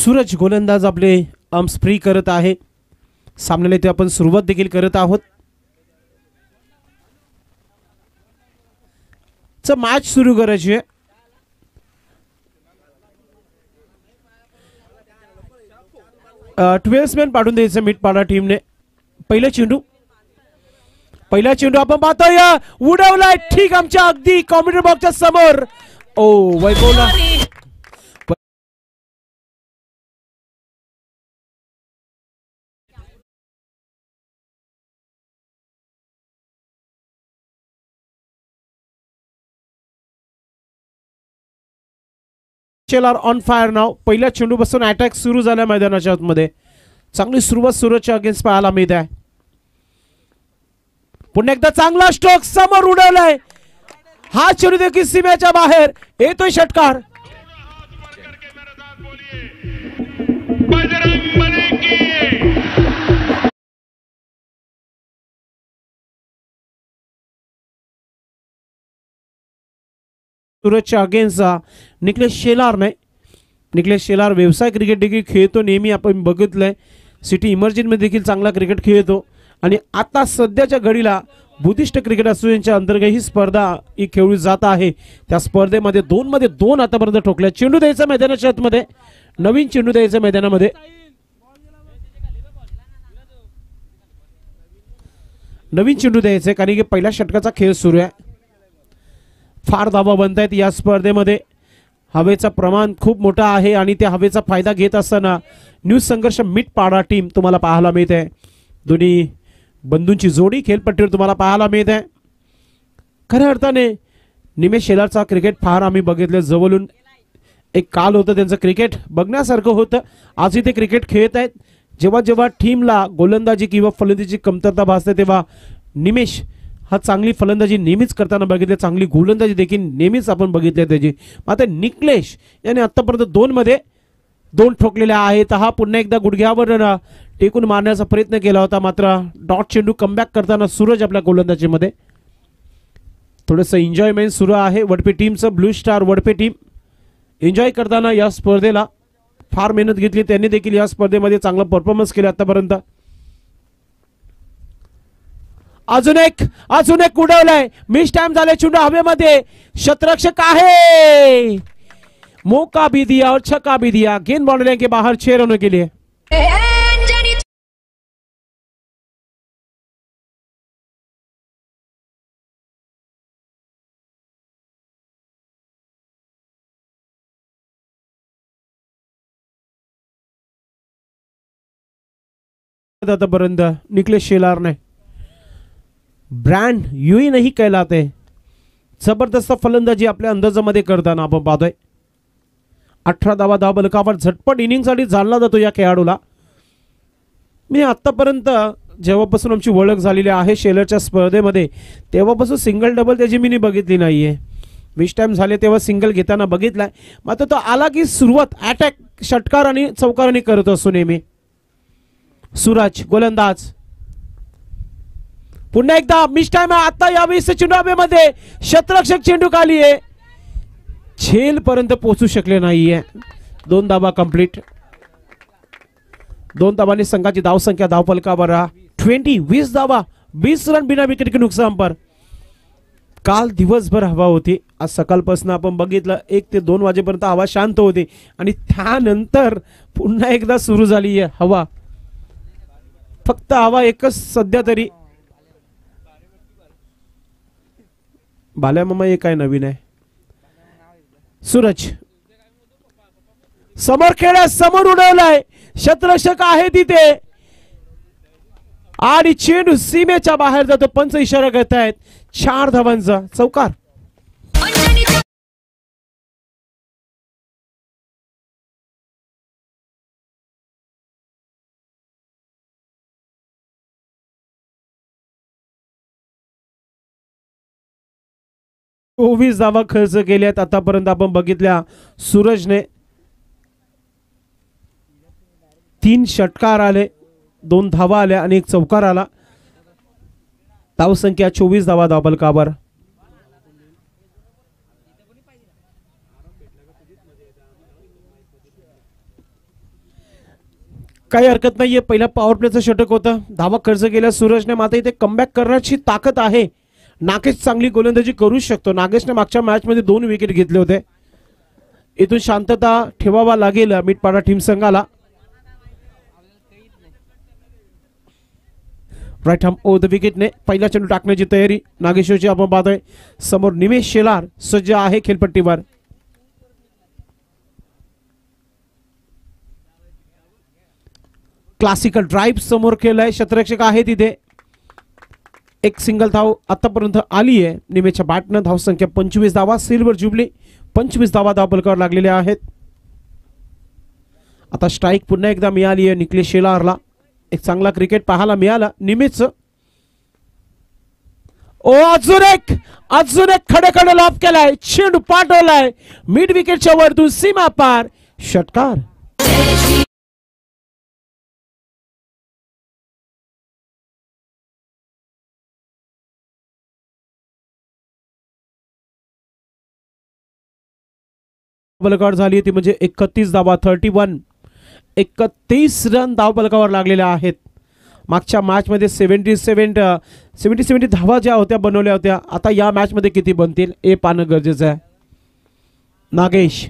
सूरज गोलंदाज आपले arms free करत आहे। सामन्याला इथे आपण सुरुवात देखील करत आहोत। मॅच सुरू करायची आहे। ट्वेल्समॅन पाडून द्यायचं मिटपाडा टीमने। पहिला चेंडू आपण पाहतोय उडवलाय ठीक आमच्या अगदी कॉमेंट्री बॉक्सच्या समोर। ओ वैभवला शेलार ऑन फायर नाव। पहिल्या चेंडू पासून अटॅक सुरू झाला मैदानाच्या आतमध्ये। चांगली सुरुवात सूरजच्या अगेन्स्ट पाहायला मिळत आहे। पुन्हा एकदा चांगला स्ट्रोक समोर उडवलाय। हा चेंडू देखील सीमेच्या बाहेर येतोय षटकार। सूरजच्या अगेन्स्ट निखिलेश शेलार व्यवसाय क्रिकेट देखील खेळतो। नेहमी आपण बघितलंय सिटी इमर्जन मध्ये देखील चांगला क्रिकेट खेळतो आणि आता सध्याच्या घडीला बुद्धिस्ट क्रिकेट असोसिएशनच्या अंतर्गत ही स्पर्धा ही खेळली जात आहे। त्या स्पर्धेमध्ये 2 मध्ये 2 आतापर्यंत ठोकल्या। चेंडू द्यायचा मैदानाच्या आतमध्ये। नवीन चेंडू द्यायचा मैदानामध्ये। नवीन चेंडू द्यायचा कारण की पहिल्या षटकाचा खेळ सुरू आहे। फार धावा बनतायत या स्पर्धेमध्ये। हवेचा प्रमाण खूप मोठा आहे आणि त्या हवेचा फायदा घेत असताना न्यू संघर्ष मिटपाडा टीम तुम्हाला पाहायला मिळते। दोन्ही बंधूंची जोडी खेळपट्टीवर तुम्हाला पाहायला मिळत आहे। खऱ्या अर्थाने निमेश शेलारचा क्रिकेट फार आम्ही बघितलं जवळून। एक काल होतं त्यांचं क्रिकेट बघण्यासारखं होतं। आजही ते क्रिकेट खेळत आहेत। जेव्हा जेव्हा टीमला गोलंदाजी किंवा फलंदाजीची कमतरता भासते तेव्हा निमेश हा चांगली फलंदाजी नेहमीच करताना बघितले। चांगली गोलंदाजी देखील नेहमीच आपण बघितले त्याची। मात्र निखिलेश याने आतापर्यंत 2 मध्ये 2 ठोकलेल्या आहेत। हा पुन्हा एकदा गुडघ्यावर टेकून मारण्याचा प्रयत्न केला होता मात्र डॉट चेंडू कमबॅक करताना सूरज आपल्या गोलंदाजीमध्ये। थोडंसं एन्जॉयमेंट सुरू आहे Wadpe टीमचं। Blue star Wadpe team enjoy करताना या स्पर्धेला फार मेहनत घेतली। त्यांनी देखील या स्पर्धेमध्ये चांगला परफॉर्मन्स केला आतापर्यंत। अजून एक उडवलाय। मिस टाइम झाले चेंडू हवेमध्ये। शतरक्षक आहे। मौका भी दिया और छक्का भी दिया। गेंद बाउंड्री के बाहर 6 रनों के लिए। आतापर्यंत निखिलेश शेलारने ब्रँड यूही नाही कहलाते जबरदस्त फलंदाजी आपल्या अंदाजामध्ये करताना आपण पाहतोय। 18 धावा बलकावर झटपट इनिंगसाठी जाणला जातो या खेळाडूला। मी आतापर्यंत जेव्हापासून आमची ओळख झालेली आहे शेलरच्या स्पर्धेमध्ये तेव्हापासून सिंगल डबल त्याची मी बघितली नाहीये। मिस टाइम झाले तेव्हा सिंगल घेताना बघितलाय मात्र तो आला की सुरुवात अटॅक षटकार आणि चौकाराने करत असतो नेहमी। सूरज गोलंदाज पुन्हा एकदा मिस टाइम आता यावेळेस चेंडू हवेमध्ये। शतरक्षक चेंडू खाली आहे। झेल पर्यंत पोहोचू शकले नाहीये। 2 धावा कंप्लीट। 2 धावांनी संघाची धावसंख्या धावफलकावर 20 धावा 20 रन बिना विकेट के नुकसान पर। काल दिवसभर हवा होती। आज सकाळपासून आपण बघितलं 1 ते 2 वाजेपर्यंत हवा शांत होती आणि त्यानंतर पुन्हा एकदा सुरू झाली आहे हवा। फक्त हवा एकच सध्या तरी। बाल्या मामा हे काय नवीन आहे। सूरज समोर खेळा समोर उडवलाय। शतरक्षक आहे तिथे आणि चेंडू सीमेच्या बाहेर जातो। पंच इशारा करतायत 4 धावांचा चौकार। 24 धावा खर्च केल्यात आतापर्यंत आपण बघितल्या। सूरजने 3 षटकार आले, 2 धावा आल्या आणि 1 चौकार आला। धावसंख्या 24 धावा धावफलकावर। काही हरकत नाहीये. पहिल्या पॉवर प्लेचं षटक होतं. धावा खर्च केल्या सूरजने, मात्र इथे कमबॅक करण्याची ताकद आहे. नागेश चांगली गोलंदाजी करू शकतो. नागेशने मागच्या मॅच मध्ये 2 विकेट घेतले होते. इथून शांतता ठेवावा लागेल मिठपाडा टीम संघाला. राईट हॅम ओव्हर द विकेटने पहिला चेंडू टाकण्याची तयारी नागेश्वरची आपण पाहतोय. समोर निमेश शेलार सज्ज आहे खेळपट्टीवर. क्लासिकल ड्राईव्ह समोर केलाय. क्षेत्ररक्षक आहे तिथे. एक सिंगल धाव आतापर्यंत आली आहे निमेशच्या बॅटनं. धावसंख्या 25 धावा. सिल्वर जुबली 25 धावा धावफलकावर लागलेल्या आहेत. आता स्ट्राईक पुन्हा एकदा मिळाली आहे निखिलेश शेलारला. एक चांगला क्रिकेट पाहायला मिळाला निमेशचं. ओ अजून एक खडे लॉफ केलाय. चेंडू पाठवलाय मिड विकेटच्या वरतून सीमा पार. षटकार. धावफलकावर झाली ती म्हणजे 31 धावा. 31 रन धावफलकावर लागलेल्या आहेत. मागच्या मॅच मध्ये 70 धावा ज्या होत्या बनवल्या होत्या, आता या मॅच मध्ये किती बनतील हे पाहणं गरजेचं आहे. नागेश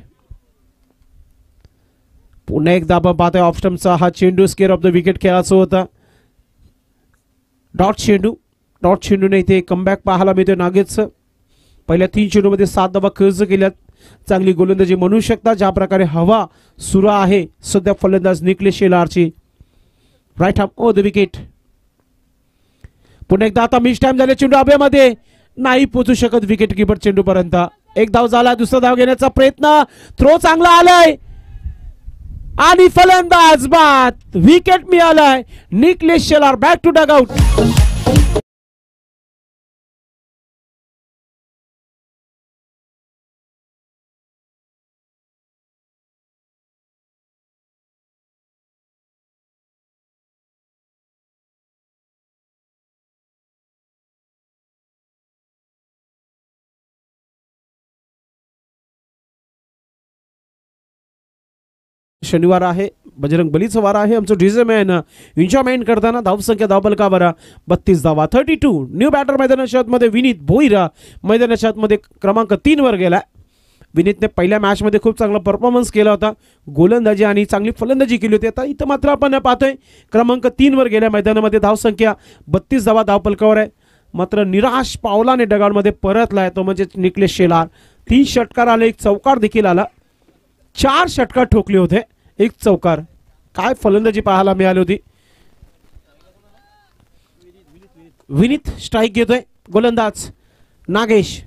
पुन्हा एकदा आपण पाहतोय ऑफ स्टंपचा हा चेंडू स्केअर ऑफ द विकेट खेळायचा होता. डॉट चेंडूने इथे कमबॅक पाहायला मिळतोय नागेशचं. पहिल्या 3 चेंडूमध्ये 7 धावा खर्च केल्यात. चांगली गोलंदाजी म्हणू शकता. ज्या प्रकारे हवा सुरू आहे सध्या फलंदाज निखिलेश शेलारची. Right arm over the wicket. पुन्हा एकदा आता मिस टाइम झाले. चेंडू हवेमध्ये नाही पोहोचू शकत विकेट किपर चेंडू पर्यंत. एक धाव झाला. दुसरा धाव घेण्याचा प्रयत्न. थ्रो चांगला आलाय आणि फलंदाज बाद. विकेट मिळालाय. Nikhilesh Shelar back to dugout. शनिवार आहे. बजरंग बलीचा वार आहे. आमचं डीजे मॅन एन्जॉयमेंट करताना धावसंख्या धावफलकावर 32 धावा. 32. न्यू बॅटर मैदानाच्या मध्ये विनीत भोईर मैदानाच्या मध्ये क्रमांक 3 वर गेला. विनीतने पहिल्या मॅच मध्ये खूप चांगला परफॉर्मन्स केला होता. गोलंदाजी आणि चांगली फलंदाजी केली होती. आता इथं मात्र आपण पाहतोय क्रमांक 3 वर गेल्या मैदानामध्ये. धावसंख्या 32 धावा धावफलकावर आहे. मात्र निराश पावलाने डगाडमध्ये परतलाय तो म्हणजे निखिलेश शेलार. 3 षटकार आले. एक चौकार देखील आला. 4 षटकार ठोकले होते. एक चौकार. काय फलंदाजी पाहायला मिळाली होती. विनीत स्ट्राईक घेतोय. गोलंदाज नागेश.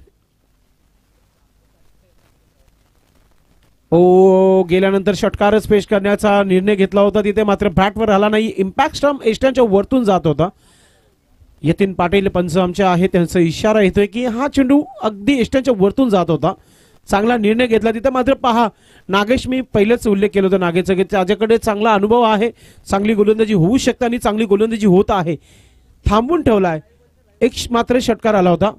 गेल्यानंतर षटकारच पेश करण्याचा निर्णय घेतला होता. तिथे मात्र बॅटवर आला नाही. इम्पॅक्ट स्टंप एस्ट्यांच्या वरतून जात होता. यतीन पाटील पंच आमचे आहे त्यांचा इशारा येतोय की हा चेंडू अगदी एस्ट्यांच्या वरतून जात होता. चांगला निर्णय घेतला. तिथे मात्र पहा नागेश, मी पहिलेच उल्लेख केला होता नागेशचा की त्याच्याकडे चांगला अनुभव आहे. चांगली गोलंदाजी होऊ शकते आणि चांगली गोलंदाजी होत आहे. थांबून ठेवलाय. एक मात्र षटकार आला होता.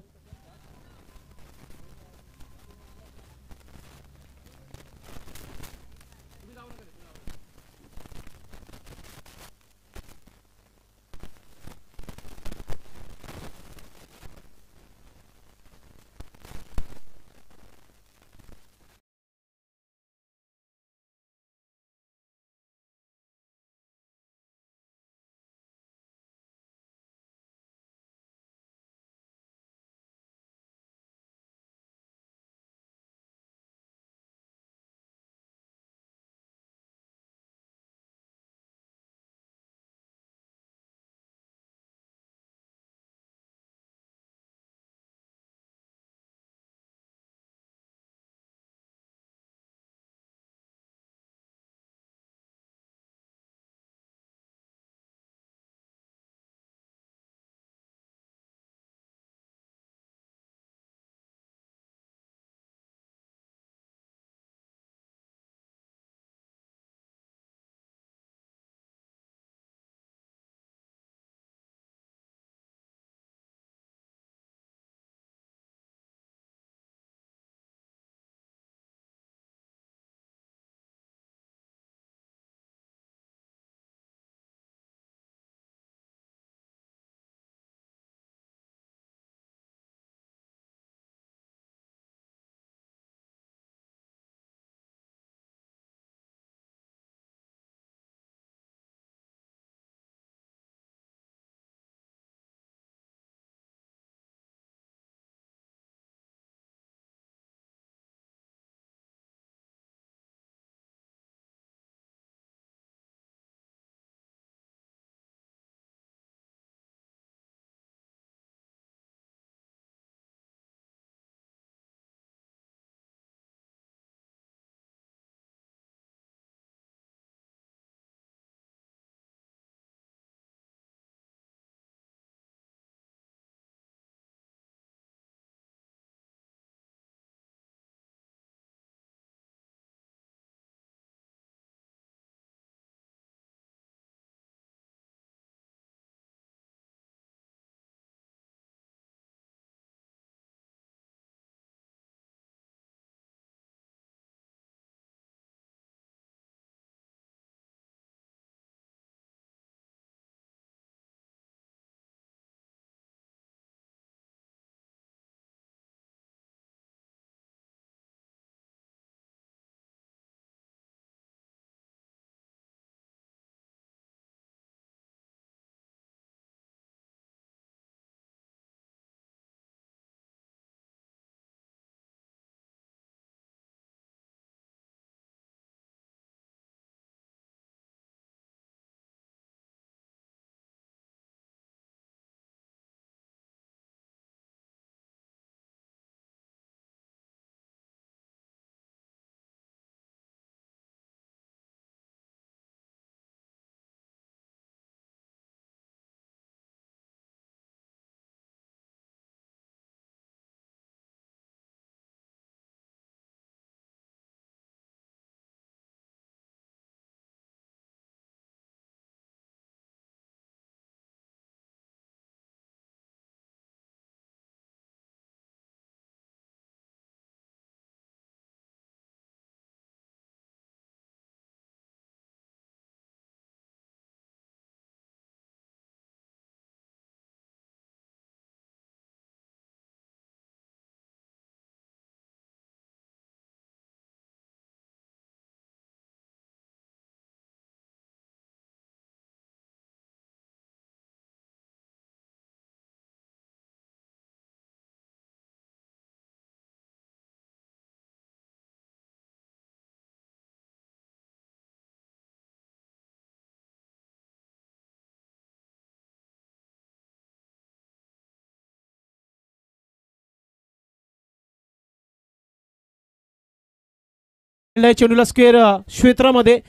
चेंडूला स्क्वेअर क्षेत्रामध्ये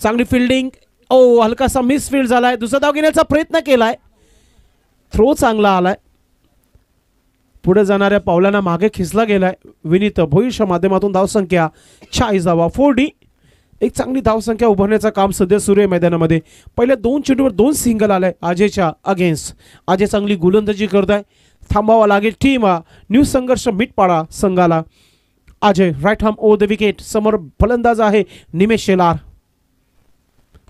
चांगली फिल्डिंग. ओ हलकासा मिस फील्ड झालाय. दुसरा धाव घेण्याचा प्रयत्न केलाय. थ्रो चांगला आलाय. पुढे जाणाऱ्या पावलांना मागे खिचला गेलाय. विनीत भोईरच्या माध्यमातून धावसंख्या 40 धावा 4D. एक चांगली धावसंख्या उभारण्याचं काम सध्या सुरू आहे मैदानामध्ये. पहिल्या 2 चेंडूवर 2 सिंगल आलाय अजयच्या अगेन्स्ट. अजय चांगली गोलंदाजी करत आहे. थांबावा लागेल टीम न्यू संघर्ष मिटपाडा संघाला. Ajay right arm over the wicket. समोर फलंदाज आहे निमेश शेलार.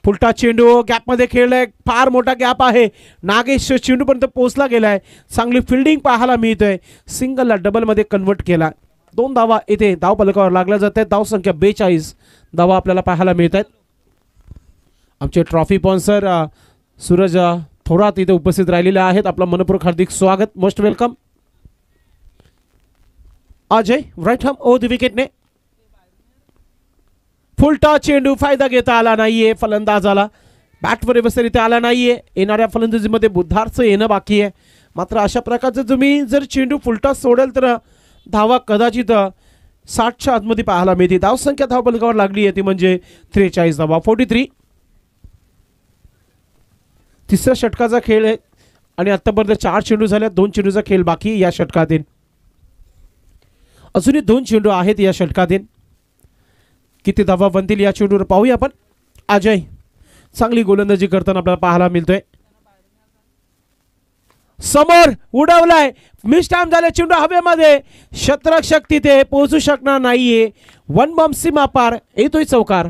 फुलटा चेंडू गॅपमध्ये खेळलाय. फार मोठा गॅप आहे. नागेश चेंडूपर्यंत पोहोचला गेलाय. चांगली फिल्डिंग पाहायला मिळतोय. सिंगलला डबलमध्ये कन्वर्ट केला. 2 धावा इथे धाव फलकावर लागल्या जात आहेत. धावसंख्या 42 धावा आपल्याला पाहायला मिळत आहेत. आमचे ट्रॉफी स्पॉन्सर सूरज थोरात इथे उपस्थित राहिलेले आहेत. आपलं मनपूर्वक हार्दिक स्वागत. Most welcome. Ajay right arm over the विकेटने. फुलटा चेंडू फायदा घेता आला नाहीये. फलंदाजाला बॅटवर व्यवस्थितरित्या आला नाहीये. येणाऱ्या फलंदाजीमध्ये बुद्धारचं येणं बाकी आहे. मात्र अशा प्रकारचं तुम्ही जर चेंडू फुलटा सोडेल तर धावा कदाचित 60च्या आतमध्ये पाहायला मिळते. धावसंख्या धाव फलकावर लागली आहे ती म्हणजे 43 धावा 43. तिसऱ्या षटकाचा खेळ आहे आणि आतापर्यंत 4 चेंडू झाल्या. 2 चेंडूचा खेळ बाकी या षटकातील. अजूनही 2 चेंडू आहेत या षटकातील. किती धावा बनतील या चेंडूवर पाहूया आपण. अजय चांगली गोलंदाजी करताना आपल्याला पाहायला मिळतोय. समोर उडवलाय. मिस टाइम झाले. चेंडू हवेमध्ये. क्षेत्ररक्षक तिथे पोहोचू शकणार नाहीये. 1 बॉम्ब सीमा पार. येतोय चौकार.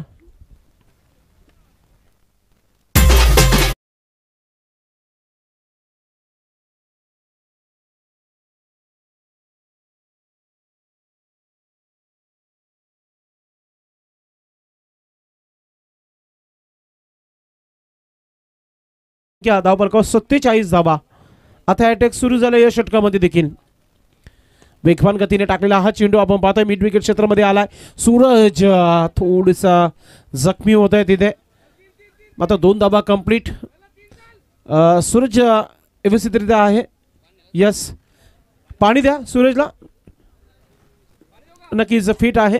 धाव फलकावर 47 धावा. आता अटॅक सुरू झाला या षटकामध्ये देखील. वेगवान गतीने टाकलेला हा चेंडू आपण पाहतोय मिड विकेट क्षेत्रामध्ये आलाय. सूरज थोडासा जखमी होत आहे तिथे. आता 2 धावा कंप्लीट. सूरज व्यवस्थितरित्या आहे. यस पाणी द्या सूरजला. नक्कीच फिट आहे.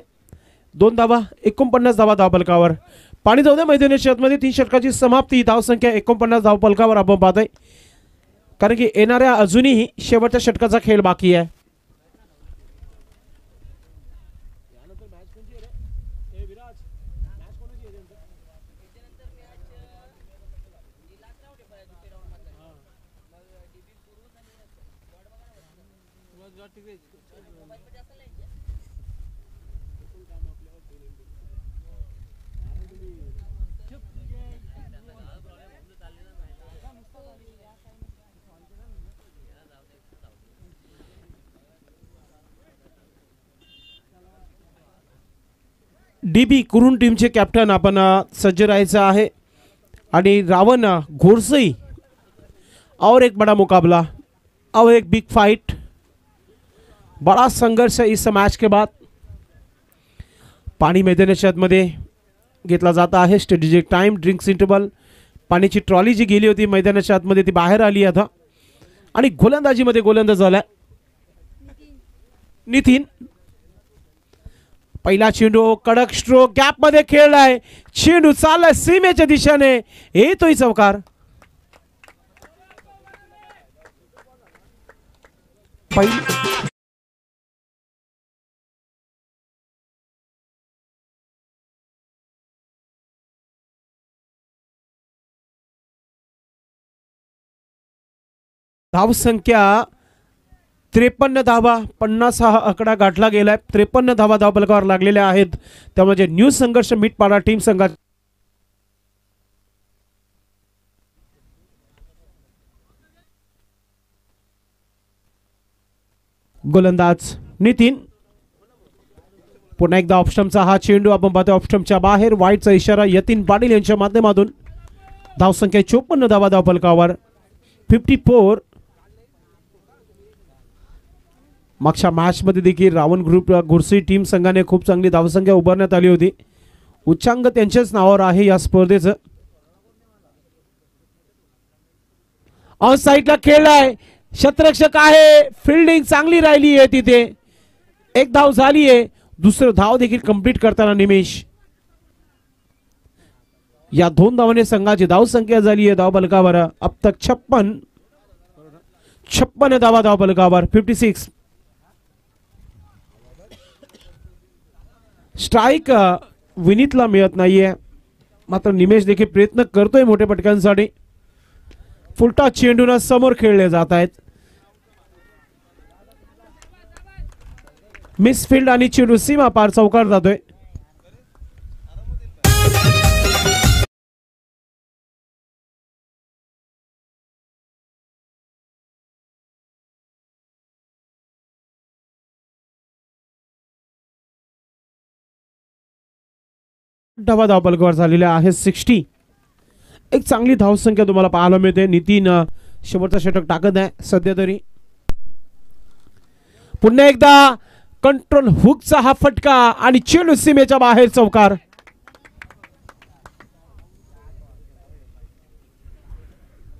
2 धावा 49 धावा धाव फलकावर. पाणी जाऊ द्या मैदानी क्षेत्रामध्ये. 3 षटकाची समाप्ती. धावसंख्या 49 धाव फलकावर आपण पाहतोय. कारण की येणाऱ्या अजूनही शेवटच्या षटकाचा खेळ बाकी आहे. DB कुरुन टीमचे कॅप्टन आपण सज्ज राहायचं आहे. आणि रावण घोरसई और एक बड़ा मुकाबला और एक बिग फाइट. बड़ा संघर्ष इस मैच के बाद. पाणी मैदानाच्या आतमध्ये घेतला जात आहे. Strategic time drinks interval. पाण्याची ट्रॉली जी गेली होती मैदानाच्या आतमध्ये ती बाहेर आली आता. आणि गोलंदाजीमध्ये गोलंदाज झाला नितीन. पहिला चेंडू कडक स्ट्रोक गॅप मध्ये खेळलाय. चेंडू चाललाय सीमेच्या दिशेने. येतोय चौकार. धावसंख्या 53 धावा. 50 हा आकडा गाठला गेलाय. 53 धावा धाव फलकावर लागलेल्या आहेत. त्यामुळे न्यू संघर्ष मिटपाडा टीम संघा गोलंदाज नितीन. पुन्हा एकदा ऑफस्टम्पचा हा चेंडू आपण पाहतो. ऑफस्टम्पच्या बाहेर वाईटचा इशारा यतीन पाटील यांच्या माध्यमातून. धावसंख्या 54 धावा धाव फलकावर 54. मागच्या मॅच मध्ये देखील रावण ग्रुप घोरसई टीम संघाने खूप चांगली धावसंख्या उभारण्यात आली होती. उच्चांक त्यांच्याच नावावर आहे या स्पर्धेचं. ऑन साइडला खेळलाय. क्षेत्ररक्षक आहे. फिल्डिंग चांगली राहिली आहे तिथे. एक धाव झाली आहे. दुसरं धाव देखील कंप्लीट करताना निमेश. या 2 धावाने संघाची धाव संख्या झाली आहे धाव फलकावर अब तक 56 धावा धाव फलकावर. 56. स्ट्राईक विनीतला मिळत नाहीये, मात्र निमेश देखील प्रयत्न करतोय मोठ्या पटकांसाठी. फुलटा चेंडून समोर खेळले जात आहेत. मिसफिल्ड आणि चेंडू सीमा पार चौकार जातोय. धावा धाव फलकावर झालेल्या आहे 60. एक चांगली धावसंख्या तुम्हाला पाहायला मिळते. नितीन शेवटचा षटक टाकत आहे सध्या तरी. पुन्हा एकदा कंट्रोल हुकचा हा फटका आणि चेंडू सीमेच्या बाहेर चौकार.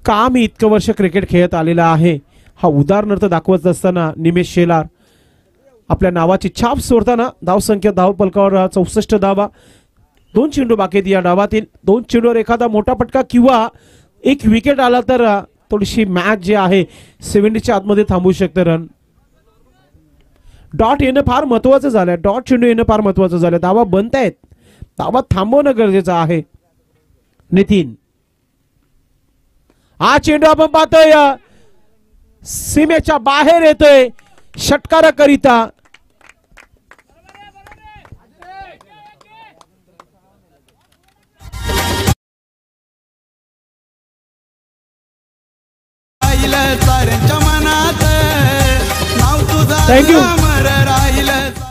का मी इतकं वर्ष क्रिकेट खेळत आलेला आहे हा उदाहरणार्थ दाखवत असताना निमेश शेलार आपल्या नावाची छाप सोडताना धावसंख्या धाव फलकावर 64 धावा. 2 चेंडू बाकी आहेत या डावातील. 2 चेंडूवर एखादा मोठा फटका किंवा एक विकेट आला तर थोडीशी मॅच जे आहे 70च्या आतमध्ये थांबू शकते रन. डॉट येणं फार महत्वाचं झालंय. डॉट चेंडू येणं फार महत्वाचं झालंय. धावा बनतायत, धावा थांबवणं गरजेचं आहे. नितीन हा चेंडू आपण पाहतोय सीमेच्या बाहेर येतोय षटकाराकरिता.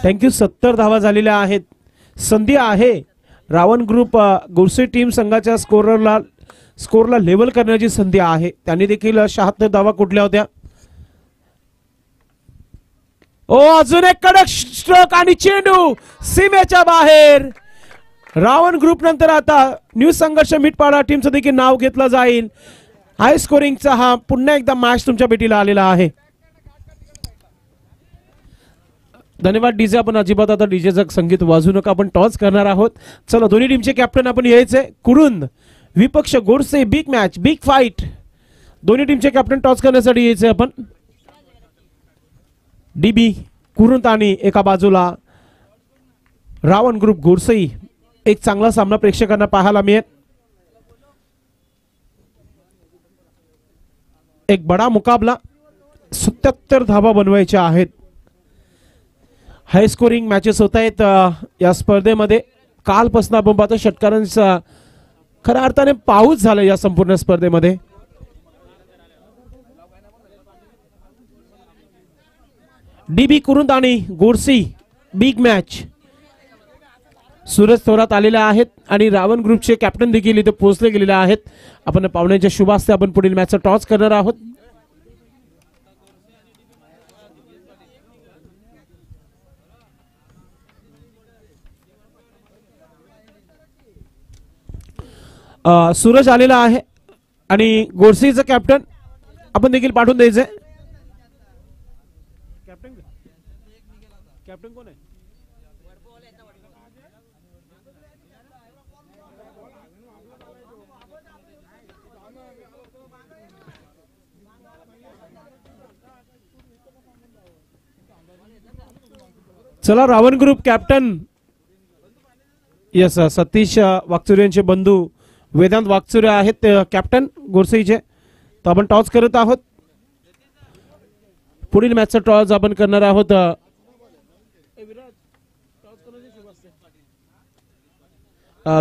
थँक्यू. 70 धावा झालेल्या आहेत. संधी आहे रावण ग्रुप गुरसे टीम संघाच्या स्कोरला लेवल करण्याची संधी आहे. त्यांनी देखील 76 धावा कुठल्या होत्या. अजून एक कडक स्ट्रोक आणि चेंडू सीमेच्या बाहेर. रावण ग्रुप नंतर आता न्यू संघर्ष मिटपाडा टीमचं देखील नाव घेतलं जाईल. हाय स्कोरिंगचा हा पुन्हा एकदा मॅच तुमच्या भेटीला आलेला आहे. धन्यवाद डीजे. आपण अजिबात आता डीजेचं संगीत वाजू नका. आपण टॉस करणार आहोत. चला दोन्ही टीमचे कॅप्टन आपण यायचे. कुरुंद विपक्ष Godse. Big match, big fight. दोन्ही टीमचे कॅप्टन टॉस करण्यासाठी यायचे आपण. डीबी कुरुंद आणि एका बाजूला रावण ग्रुप गोडसई. एक चांगला सामना प्रेक्षकांना पाहायला मिळेल. एक बडा मुकाबला. 77 धावा बनवायच्या आहेत. हाय स्कोरिंग मॅचेस होत आहेत या स्पर्धेमध्ये. कालपासून आपण पाहतो षटकारांचा खऱ्या अर्थाने पाऊस झाला या संपूर्ण स्पर्धेमध्ये. डीबी कुरुंद आणि गोडसी बिग मॅच. सूरज थोरात आलेले आहेत आणि रावण ग्रुपचे कॅप्टन देखील इथे पोहोचले गेलेले आहेत. आपण पाहुण्यांच्या शुभ हस्ते आपण पुढील मॅचचा टॉस करणार आहोत. सूरज आलेला आहे आणि गोडसेचं कॅप्टन आपण देखील पाठवून द्यायचंय. कॅप्टन कोण आहे. चला Ravan group captain yes Satish Wagchure यांचे बंधू वेदांत वागचुरे आहेत कॅप्टन गोडसेचे. तर आपण टॉस करत आहोत. पुढील मॅचचा टॉस आपण करणार आहोत.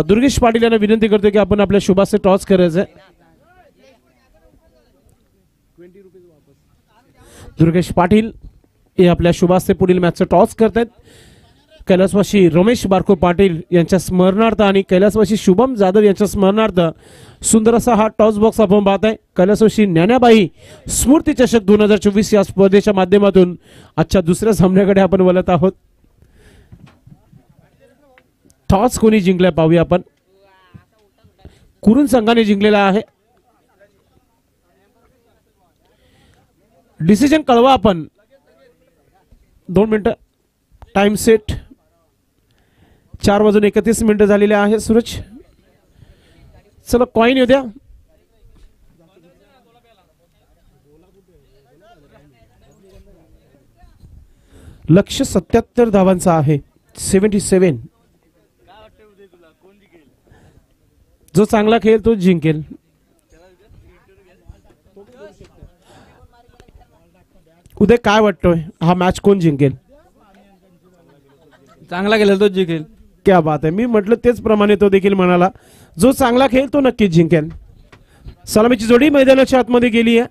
दुर्गेश पाटील यांना विनंती करतो की आपण आपल्या शुभाचे टॉस करायचं. दुर्गेश पाटील हे आपल्या शुभाचे पुढील मॅचचा टॉस करतात. कैलासवासी रमेश बारको पाटील यांच्या स्मरणार्थ आणि कैलासवासी शुभम जाधव यांच्या स्मरणार्थ सुंदर असा हा टॉस बॉक्स आपण पाहत आहे. कैलासवासी ज्ञानाबाई स्मृती चषक 2024 या स्पर्धेच्या माध्यमातून आजच्या दुसऱ्या सामन्याकडे आपण वळत आहोत. टॉस कोणी जिंकलाय पाहूया आपण. कुरुंद संघाने जिंकलेला आहे. डिसिजन कळवा आपण. 2 मिनिटं टाइम सेट. 4:31 झालेले आहे सूरज. चला कॉइन येऊ द्या. लक्ष्य 77 धावांचा आहे. 77. जो चांगला खेळ तो जिंकेल. उद्या काय वाटतोय हा मॅच कोण जिंकेल? चांगला केला तो जिंकेल. क्या बात आहे. मी म्हटलं तेच प्रमाणे तो देखील म्हणाला जो चांगला खेळ तो नक्कीच जिंकेल. सलामीची जोडी मैदानाच्या आतमध्ये गेली आहे.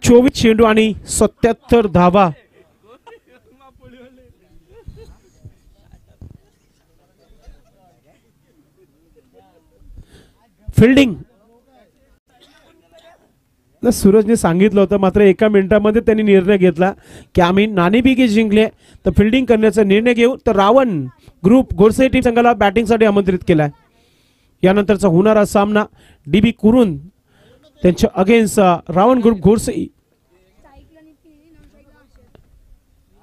24 चेंडू आणि 77 धावा. फिल्डिंग सूरजने सांगितलं होतं, मात्र एका मिनिटामध्ये त्यांनी निर्णय घेतला की आम्ही नाणेफेकी जिंकले तर फिल्डिंग करण्याचा निर्णय घेऊ. तर रावण ग्रुप घोडसे टीम संघाला बॅटिंगसाठी आमंत्रित केलाय. यानंतरचा होणारा सामना डीबी कुरुन त्यांच्या अगेन्स्ट रावण ग्रुप घोडसे.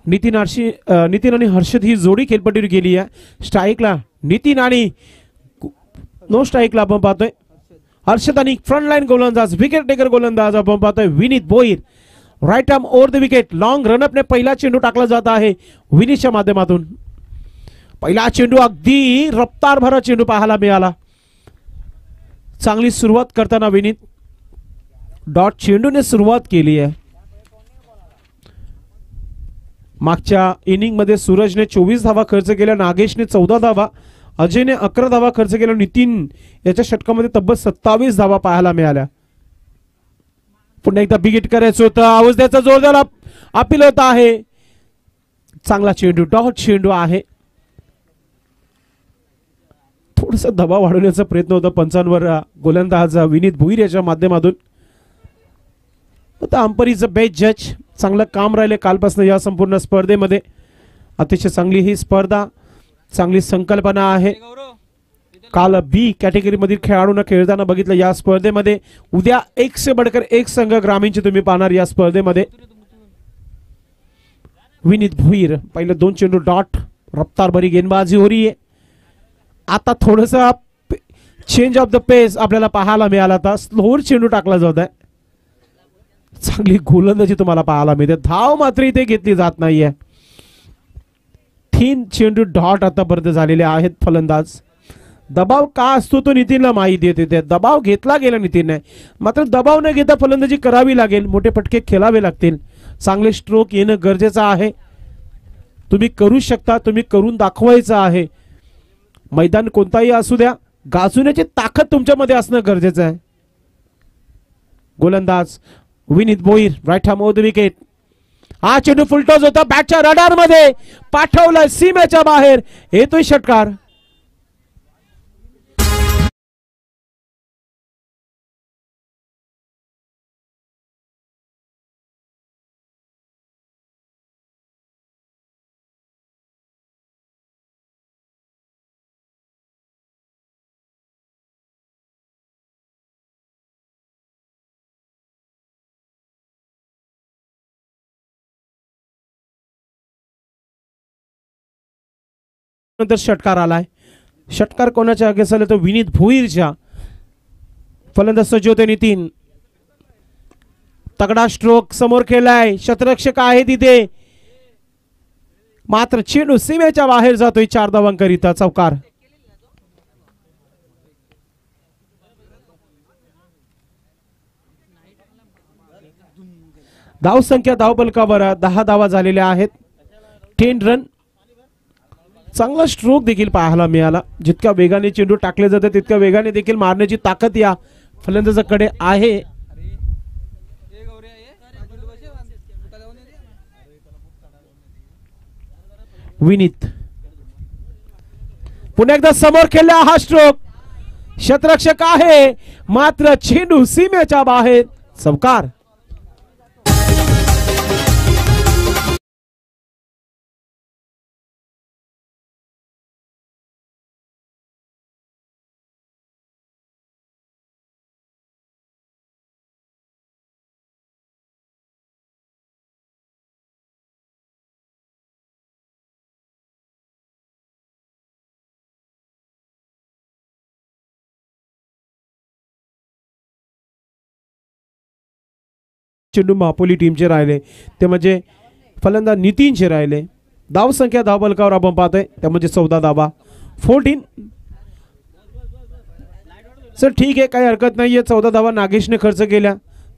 नितीन आणि हर्षद ही जोडी खेळपट्टीवर गेली आहे. स्ट्राईकला नितीन आणि नो स्ट्राईकला आपण पाहतोय हर्षद आणि फ्रंटलाईन गोलंदाज विकेट टेकर गोलंदाज आपण पाहतोय Vineet Bhoir. Right arm over the wicket. Long रनअपने पहिला चेंडू टाकला जात आहे विनीतच्या माध्यमातून. पहिला चेंडू अगदी रफ्तार भरा चेंडू पाहायला मिळाला. चांगली सुरुवात करताना विनीत डॉट चेंडूने सुरुवात केली आहे. मागच्या इनिंग मध्ये सूरजने 24 धावा खर्च केल्या, नागेशने 14 धावा, अजयने 11 धावा खर्च केल्या. नितीन याच्या षटकामध्ये तब्बल 27 धावा पाहायला मिळाल्या. पुन्हा एकदा बिग हिट करायचं होतं. आवाज द्यायचा जोरदार अपील होत आहे. चांगला चेंडू डॉट चेंडू आहे. थोडस दबाव वाढवण्याचा प्रयत्न होता पंचांवर गोलंदाज विनीत भोईर याच्या माध्यमातून. अंपर इज अ बेस्ट जज. चांगलं काम राहिले कालपासून या संपूर्ण स्पर्धेमध्ये. अतिशय चांगली ही स्पर्धा, चांगली संकल्पना आहे. काल बी कॅटेगरी मधील खेळाडूंना खेळताना बघितलं या स्पर्धेमध्ये. उद्या एक से बडकर एक संघ ग्रामीणचे तुम्ही पाहणार या स्पर्धेमध्ये. विनीत भोईर पहिले 2 चेंडू डॉट. रफ्तार भरी गेंदबाजी हो रही है. आता थोडस चेंज ऑफ द पेस आपल्याला पाहायला मिळाला. आता स्लोअर चेंडू टाकला जात आहे. चांगली गोलंदाजी तुम्हाला पाहायला मिळते. धाव मात्र इथे घेतली जात नाहीये. 3 चेंडू डॉट आतापर्यंत झालेले आहेत. फलंदाज दबाव का असतो तो नितीनला माहिती देते. दबाव घेतला गेला नितीनने, मात्र दबाव न घेता फलंदाजी करावी लागेल. मोठे फटके खेळावे लागतील. चांगले स्ट्रोक येणं गरजेचं आहे. तुम्ही करू शकता, तुम्ही करून दाखवायचं आहे. मैदान कोणताही असू द्या, गाजवण्याची ताकद तुमच्यामध्ये असणं गरजेचं आहे. गोलंदाज Vineet Bhoir right arm over the wicket. हा चेंडू फुलटॉस होता. बॅटच्या रडार मध्ये पाठवलाय सीमेच्या बाहेर. येतोय षटकार. नंतर षटकार आलाय. षटकार कोणाच्या अगेन्स्ट आला तर विनीत भोईरच्या. फलंदाज सज्ज होते नितीन. तगडा स्ट्रोक समोर खेळलाय. शतरक्षक आहे तिथे, मात्र चेंडू सीमेच्या बाहेर जातोय. 4 धावांकरिता चौकार. धाव संख्या धावफलकावर 10 धावा झालेल्या आहेत. 10 रन. चांगला स्ट्रोक देखील पाहायला मिळाला. जितक्या वेगाने चेंडू टाकले जाते तितक्या वेगाने देखील मारण्याची ताकद या फलंदाजाकडे आहे. विनीत पुन्हा एकदा समोर खेळला. हा स्ट्रोक शतरक्षक आहे, मात्र चेंडू सीमेच्या बाहेर. चौकार. चेंडू मापोली टीमचे राहिले ते म्हणजे फलंदाज नितीनचे राहिले. धाव संख्या धावफलकावर आपण पाहतोय त्या म्हणजे 14 धावा 14. सर ठीक आहे, काही हरकत नाही आहे. 14 धावा नागेशने खर्च केल्या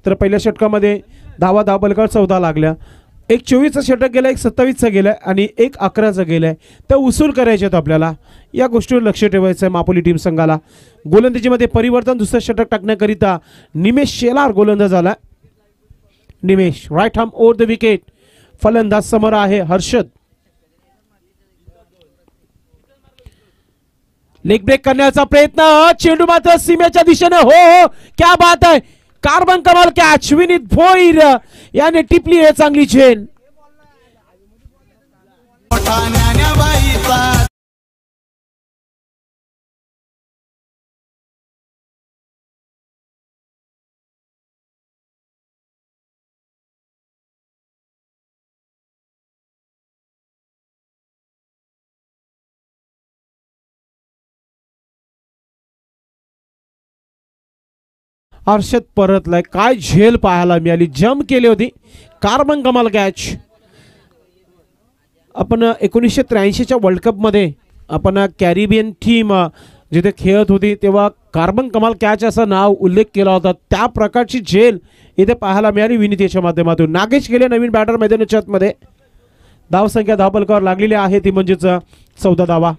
तर पहिल्या षटकामध्ये धावफलकावर 14 लागल्या. एक 24चा षटक गेला, एक 27चा गेलाय आणि एक 11चा गेलाय. तर उसूल करायचे आहेत आपल्याला, या गोष्टीवर लक्ष ठेवायचं आहे मापोली टीम संघाला. गोलंदाजीमध्ये परिवर्तन, दुसरं षटक टाकण्याकरिता निमेश शेलार गोलंदाज झाला. Nimesh right arm over the wicket. फलंदाज समोर आहे हर्षद. लेग ब्रेक करण्याचा प्रयत्न, चेंडू मात्र सीमेच्या दिशेने. हो हो, क्या बात आहे, कार्बन कमाल कॅच. विनीत भोईर याने टिपली आहे चांगली झेल. हर्षद परतलाय, काय झेल पाहायला मिळाली, जम केली होती. कार्बन कमाल कॅच. आपण 1983च्या वर्ल्ड कप मध्ये आपण कॅरिबियन टीम जिथे खेळत होती तेव्हा कार्बन कमाल कॅच असं नाव उल्लेख केला होता. त्या प्रकारची झेल इथे पाहायला मिळाली विनीतीच्या माध्यमातून. नागेश गेले नवीन बॅटर मैदानाच्या आतमध्ये. धाव संख्या धावफलकावर लागलेली आहे ती म्हणजेच 14 धावा.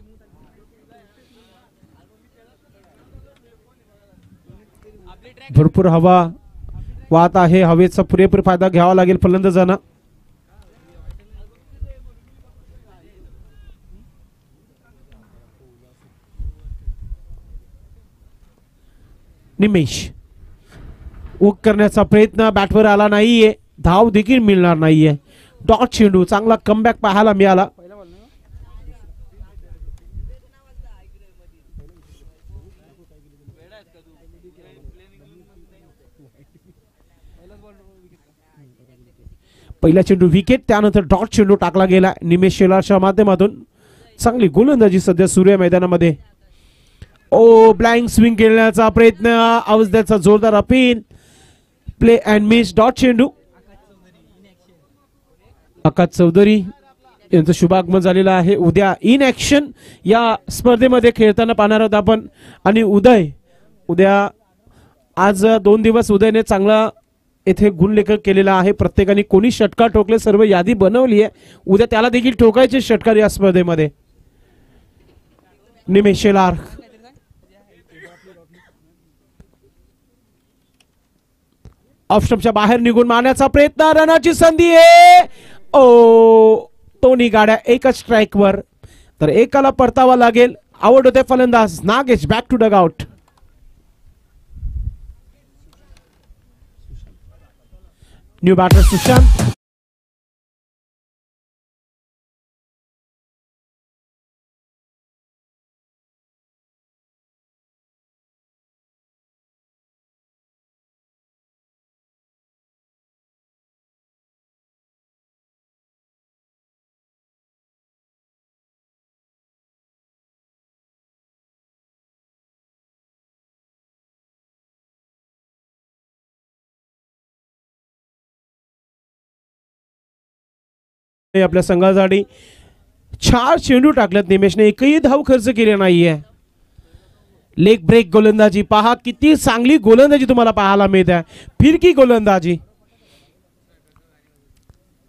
भरपूर हवा वाहत आहे, हवेचा पुरेपूर फायदा घ्यावा लागेल फलंदाजांना. निमेश उक करण्याचा प्रयत्न, बॅटवर आला नाहीये, धाव देखील मिळणार नाहीये. डॉट चेंडू, चांगला कमबॅक पाहायला मिळाला. पहिला चेंडू विकेट, त्यानंतर डॉट चेंडू टाकला गेला निमेश शेलारच्या माध्यमातून. चांगली गोलंदाजी सध्या सूर्य मैदानामध्ये. ओ ब्लाइंग स्विंग खेळण्याचा प्रयत्न, अवजद्याचा जोरदार appeal. Play and miss, dot चेंडू. आकाश चौधरी यांचं शुभागमन झालेलं आहे. उद्या इन ऍक्शन या स्पर्धेमध्ये खेळताना पाहणार आहोत आपण. आणि उद्या आज 2 दिवस उदयने चांगला येथे गुणलेखन केलेला आहे. प्रत्येकाने कोणी षटकार ठोकले सर्व यादी बनवली आहे. उद्या त्याला देखील ठोकायचे षटकार या स्पर्धेमध्ये. निमेश शेलार ऑफ स्टंपच्या बाहेर निघून मारण्याचा प्रयत्न, रनाची संधी आहे. ओ दोन्ही गाड्या एकच स्ट्राइकवर, तर एकाला परतावा लागेल. आवड होते फलंदाज Nagesh. Back to dugout. New batter Sushant. आपल्या संघासाठी 4 चेंडू टाकल्यात निमेशने, एकही धाव खर्च केली नाहीये. लेग ब्रेक गोलंदाजी पहा, किती चांगली गोलंदाजी तुम्हाला पाहायला मिळत आहे. फिरकी गोलंदाजी.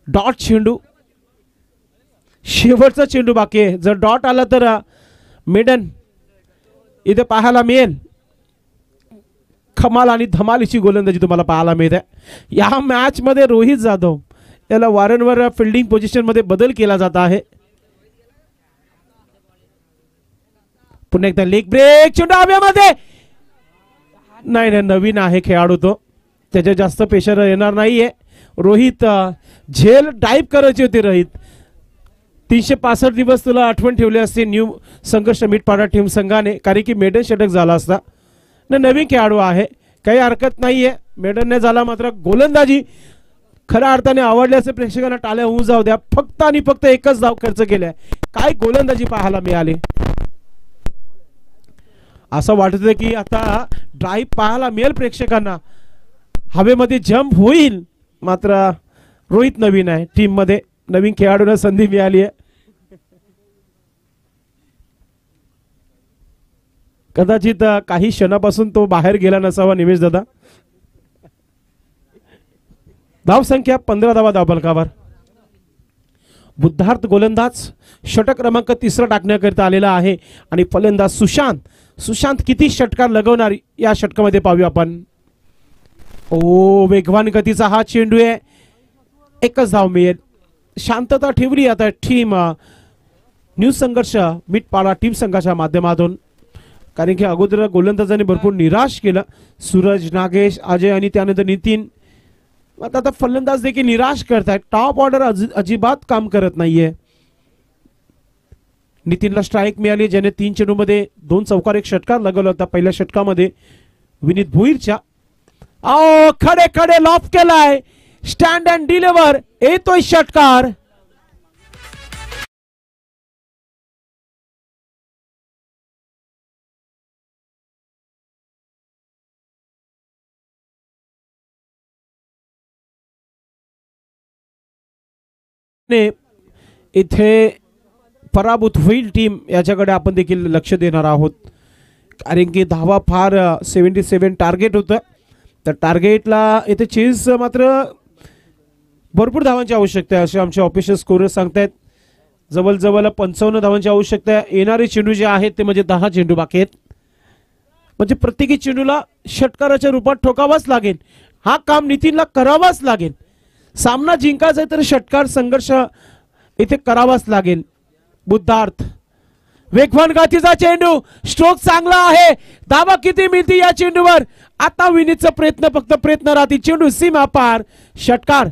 डॉट चेंडू, शेवटचा चेंडू बाकी आहे. जर डॉट आला तर मेडन इथे पाहायला मिळेल. कमाल आणि धमालीची गोलंदाजी तुम्हाला पाहायला मिळत आहे. या मॅच मध्ये रोहित जाधव याला वारंवार फिल्डिंग पोझिशन मध्ये बदल केला जात आहे. पुन्हा एकदा लेग ब्रेक, चेंडू हवेमध्ये. नाही, नवीन आहे खेळाडू तो, त्याच्या जास्त प्रेशर येणार नाहीये. रोहित झेल डाईव्ह करायची होती. रोहित 365 दिवस तुला आठवण ठेवली असते न्यू संघर्ष मीटपाडा टीम संघाने, कारण की मेडन षटक झाला असता. नवीन खेळाडू आहे, काही हरकत नाहीये. मेडनने झाला मात्र गोलंदाजी खऱ्या अर्थाने आवडले असे प्रेक्षकांना टाळ्या होऊन जाऊ द्या. फक्त आणि फक्त एकच धाव खर्च केलाय. काय गोलंदाजी पाहायला मिळाली. असं वाटतं की आता ड्राईव्ह पाहायला मिळेल प्रेक्षकांना, हवेमध्ये जंप होईल. मात्र रोहित नवीन आहे टीम मध्ये, नवीन खेळाडूंना संधी मिळाली आहे. कदाचित काही क्षणापासून तो बाहेर गेला नसावा निमेश दादा. धावसंख्या 15 धावा धावफलकावर. बुद्धार्थ गोलंदाज षटक क्रमांक 3 टाकण्याकरिता आलेला आहे आणि फलंदाज सुशांत किती षटकार लगवणार या षटकामध्ये पाहूया आपण. ओ वेगवान गतीचा हा चेंडू आहे, एकच धाव मिळेल. शांतता ठेवली आता टीम न्यू संघर्ष मिटपाडा टीम संघाच्या माध्यमातून, कारण की अगोदर गोलंदाजांनी भरपूर निराश केलं. सूरज, नागेश, अजय आणि त्यानंतर नितीन. आता फलंदाज देखील निराश करतायत. टॉप ऑर्डर अजिबात काम करत नाहीये. नितीनला स्ट्राईक मिळाली, ज्याने 3 चेंडूमध्ये 2 चौकार 1 षटकार लगवला होता. पहिल्या षटकामध्ये विनीत भोईरच्या खडे खडे लॉफ केलाय. स्टँड अँड डिलिव्हर, येतोय षटकार. इथे पराभूत होईल टीम, याच्याकडे आपण देखील लक्ष देणार आहोत. कारण की धावा फार 77 टार्गेट होतं. तर टार्गेटला इथे चेस मात्र भरपूर धावांची आवश्यकता आहे असे आमचे ऑफिशियल स्कोरर सांगतायत. जवळजवळ 55 धावांची आवश्यकता आहे. येणारे चेंडू जे आहेत ते म्हणजे 10 चेंडू बाकी आहेत. म्हणजे प्रत्येकी चेंडूला षटकाराच्या रूपात ठोकावाच लागेल. हा काम नितीनला करावाच लागेल. सामना जिंकायचा आहे तर षटकार संघर्ष इथे करावाच लागेल. बुद्धार्थ वेगवान गतीचा चेंडू, स्ट्रोक चांगला आहे. धावा किती मिळते या चेंडूवर? आता विनीतचा प्रयत्न, फक्त प्रयत्न राहतील. चेंडू सीमा पार, षटकार.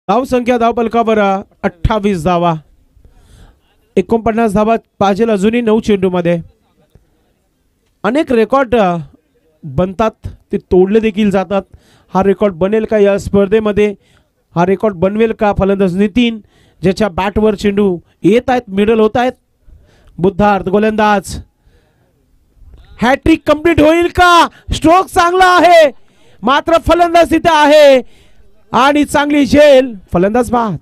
धावसंख्या धावफलकावर 28 धावा, 49 धावा पाहिजे अजूनही 9 चेंडूमध्ये. अनेक रेकॉर्ड बनतात, ते तोडले देखील जातात. हा रेकॉर्ड बनेल का या स्पर्धेमध्ये? हा रेकॉर्ड बनवेल का फलंदाज नितीन, ज्याच्या बॅटवर चेंडू येत आहेत, मिडल होत आहेत. बुद्धार्थ गोलंदाज, हॅट्रिक कंप्लीट होईल का? स्ट्रोक चांगला आहे, मात्र फलंदाज तिथे आहे आणि चांगली झेल. फलंदाज बाद.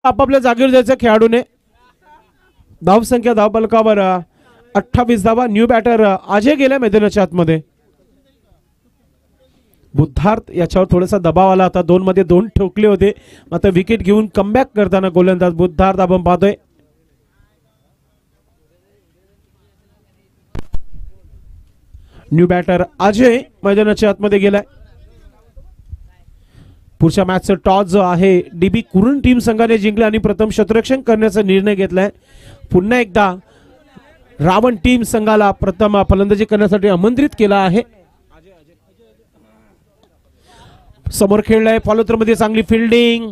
आपापल्या जागेवर जायचं खेळाडूने. धावसंख्या धावफलकावर 28 धावा. न्यू बॅटर अजय गेल्या मैदानाच्या आतमध्ये. बुद्धार्थ याच्यावर थोडासा दबाव आला होता. 2 मध्ये 2 ठोकले होते. मात्र विकेट घेऊन कमबॅक करताना गोलंदाज बुद्धार्थ आपण पाहतोय. न्यू बॅटर अजय मैदानाच्या आतमध्ये गेलाय. पुढच्या मॅचचं टॉस जो आहे डीबी कुरुन टीम संघाने जिंकला आणि प्रथम क्षेत्ररक्षण करण्याचा निर्णय घेतलाय. पुन्हा एकदा रावण टीम संघाला प्रथम फलंदाजी करण्यासाठी आमंत्रित केला आहे. समोर खेळलाय, फॉलोथ्रो मध्ये चांगली फिल्डिंग,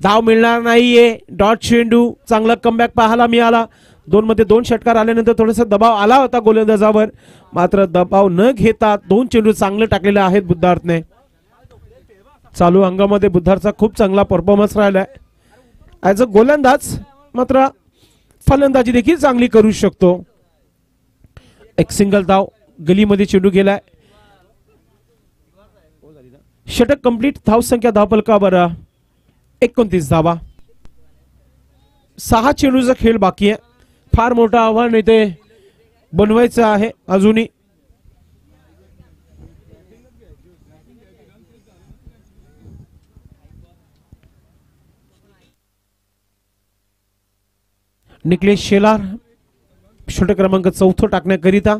धाव मिळणार नाहीये. डॉट चेंडू, चांगला कमबॅक पाहायला मिळाला. 2 मध्ये 2 षटकार आल्यानंतर थोडासा दबाव आला होता गोलंदाजावर, मात्र दबाव न घेता 2 चेंडू चांगले टाकलेले आहेत बुद्धार्थने. चालू अंगामध्ये बुद्धार्थचा खूप चांगला परफॉर्मन्स राहिलाय ॲज अ गोलंदाज, मात्र फलंदाजी देखील चांगली करू शकतो. एक सिंगल धाव, गलीमध्ये चेंडू गेलाय. षटक कंप्लीट. धावसंख्या धावफलकावर 29 धावा. 6 चेंडूचा खेळ बाकी आहे. फार मोठं आव्हान इथे बनवायचं आहे अजूनही. निकलेश शेलार षटक क्रमांक 4 टाकण्याकरिता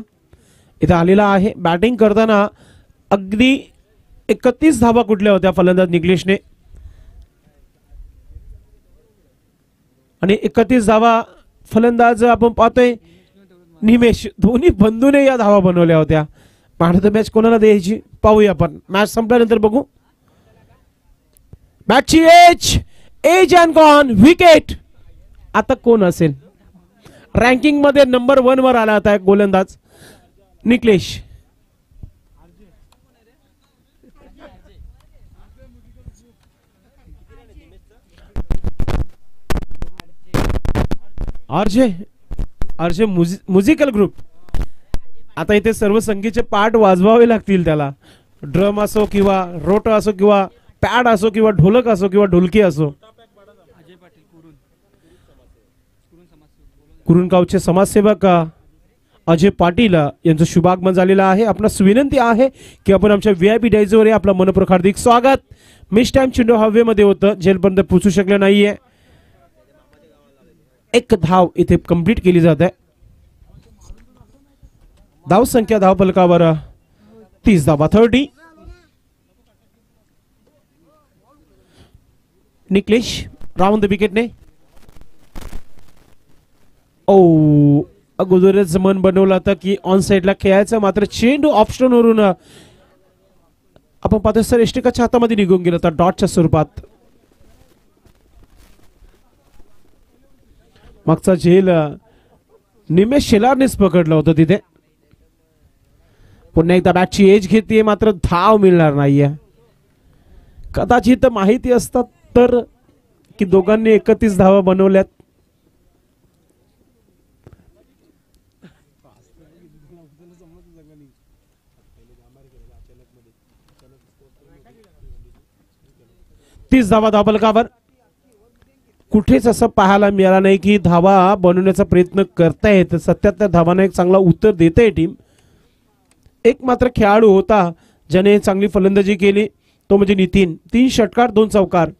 इथे आलेला आहे. बॅटिंग करताना अगदी 31 धावा कुठल्या होत्या फलंदाज निकलेशने, आणि 31 धावा फलंदाज आपण पाहतोय निमेश. दोन्ही बंधूने या धावा बनवल्या होत्या. मॅन ऑफ द मॅच कोणाला द्यायची पाहूया आपण, मॅच संपल्यानंतर बघू. मॅचची एज अँड गॉन विकेट. आता कोण असेल रँकिंग मध्ये नंबर 1 वर आला आता गोलंदाज निकलेश. RJ musical group. आता इथे सर्व संगीतचे पार्ट वाजवावे लागतील त्याला. ड्रम असो किंवा रोट असो किंवा पॅड असो किंवा ढोलक असो किंवा ढोलकी असो. कुरुंदगावचे समाजसेवक अजय पाटील यांचं शुभागमन झालेलं आहे. आपणास विनंती आहे की आपण आमच्या VIP डायझोवर आपलं मनपूर्वक हार्दिक स्वागत. मिस टाइम चेंडू हवेमध्ये होतं, जेलपर्यंत पोहोचू शकले नाहीये. एक धाव इथे कंप्लीट केली जात आहे. धाव संख्या धाव फलकावर 30 धावा 30. Niklesh round the विकेटने. अगोदरच मन बनवलं होतं की ऑन साइडला खेळायचं, मात्र चेंडू ऑप्शन वरून आपण पाहतो सर एष्टिकाच्या हातामध्ये निघून गेला होता डॉटच्या स्वरूपात. मागचा झेल निमेश शेलारनेच पकडलं होतं तिथे. पुन्हा एकदा बॅटची एज घेते, मात्र धाव मिळणार नाहीये. कदाचित माहिती असतात तर की दोघांनी 31 धावा बनवल्यात. तीस धावा धावफलकावर. कुठेच असं पाहायला मिळालं नाही की धावा बनवण्याचा प्रयत्न करतायत. 77 धावांना एक चांगला उत्तर देते टीम. एक मात्र खेळाडू होता ज्याने चांगली फलंदाजी केली, तो म्हणजे नितीन. 3 षटकार 2 चौकार.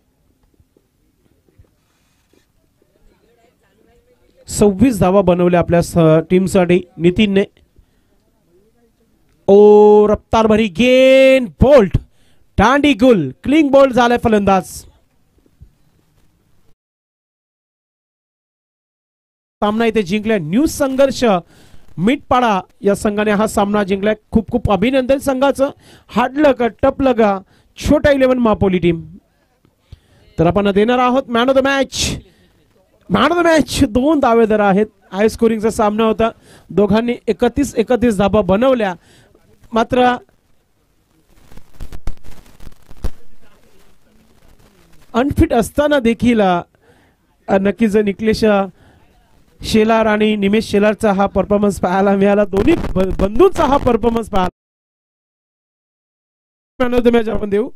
26 धावा बनवल्या आपल्या टीमसाठी नितीनने. रफ्तार भरी गेंद बोल्ट दांडी गुल क्लिंग बोल्ट झालाय फलंदाज. सामना इथे जिंकलाय न्यू संघर्ष मिटपाडा या संघाने हा सामना जिंकलाय. खूप खूप अभिनंदन संघाचं. हाडलं का टपलं का छोटा 11 मापोली टीम. तर आपण देणार आहोत man of the match. Man of the match 2 दावेदार आहेत. हाय स्कोरिंगचा सामना होता. दोघांनी 31 धावा बनवल्या, मात्र अनफिट असताना देखील नक्कीच निकलेश शेलार आणि निमेश शेलारचा हा परफॉर्मन्स पाहायला मिळाला. दोन्ही बंधूंचा हा परफॉर्मन्स पाहायला. मॅन ऑफ द मॅच आपण देऊ.